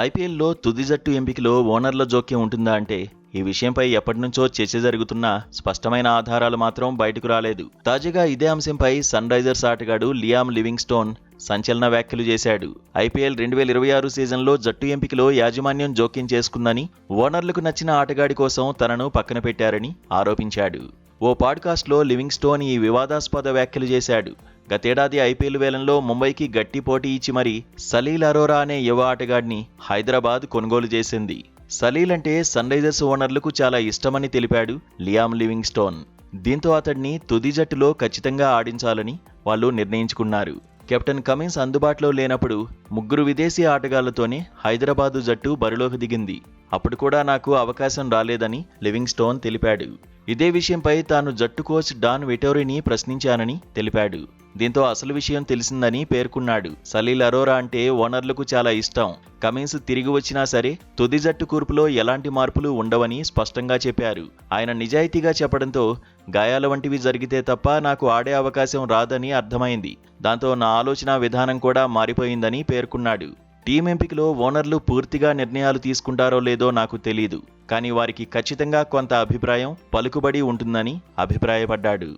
ఐపీఎల్లో తుది జట్టు ఎంపికలో ఓనర్ల జోక్యం ఉంటుందా అంటే ఈ విషయంపై ఎప్పటినుంచో చర్చ జరుగుతున్నా స్పష్టమైన ఆధారాలు మాత్రం బయటకు రాలేదు. తాజాగా ఇదే అంశంపై సన్ రైజర్స్ ఆటగాడు లియామ్ లివింగ్స్టోన్ సంచలన వ్యాఖ్యలు చేశాడు. ఐపీఎల్ 2026 సీజన్లో జట్టు ఎంపికలో యాజమాన్యం జోక్యం చేసుకుందని, ఓనర్లకు నచ్చిన ఆటగాడి కోసం తనను పక్కన పెట్టారని ఆరోపించాడు. ఓ పాడ్కాస్ట్లో లివింగ్స్టోన్ ఈ వివాదాస్పద వ్యాఖ్యలు చేశాడు. గతేడాది ఐపీఎల్ వేలంలో ముంబైకి గట్టి పోటీ ఇచ్చి మరీ సలీల్ అరోరా అనే యువ ఆటగాడిని హైదరాబాద్ కొనుగోలు చేసింది. సలీల్ అంటే సన్ రైజర్స్ ఓనర్లకు చాలా ఇష్టమని తెలిపాడు లియామ్ లివింగ్స్టోన్. దీంతో అతడిని తుది జట్టులో ఖచ్చితంగా ఆడించాలని వాళ్ళు నిర్ణయించుకున్నారు. కెప్టెన్ కమిన్స్ అందుబాటులో లేనప్పుడు 3 విదేశీ ఆటగాళ్లతోనే హైదరాబాదు జట్టు బరిలోకి దిగింది. అప్పుడు కూడా నాకు అవకాశం రాలేదని లివింగ్స్టోన్ తెలిపాడు. ఇదే విషయంపై తాను జట్టు కోచ్ డాన్ విటోరీని ప్రశ్నించానని తెలిపాడు. దీంతో అసలు విషయం తెలిసిందని పేర్కొన్నాడు. సలీల్ అరోరా అంటే ఓనర్లకు చాలా ఇష్టం. కమిన్స్ తిరిగి వచ్చినా సరే తుది జట్టు కూర్పులో ఎలాంటి మార్పులు ఉండవని స్పష్టంగా చెప్పారు. ఆయన నిజాయితీగా చెప్పడంతో గాయాల వంటివి జరిగితే తప్ప నాకు ఆడే అవకాశం రాదని అర్థమైంది. దాంతో నా ఆలోచన విధానం కూడా మారిపోయిందని పేర్కొన్నాడు. టీం ఎంపికలో ఓనర్లు పూర్తిగా నిర్ణయాలు తీసుకుంటారో లేదో నాకు తెలీదు, కానీ వారికి ఖచ్చితంగా కొంత అభిప్రాయం, పలుకుబడి ఉంటుందని అభిప్రాయపడ్డాడు.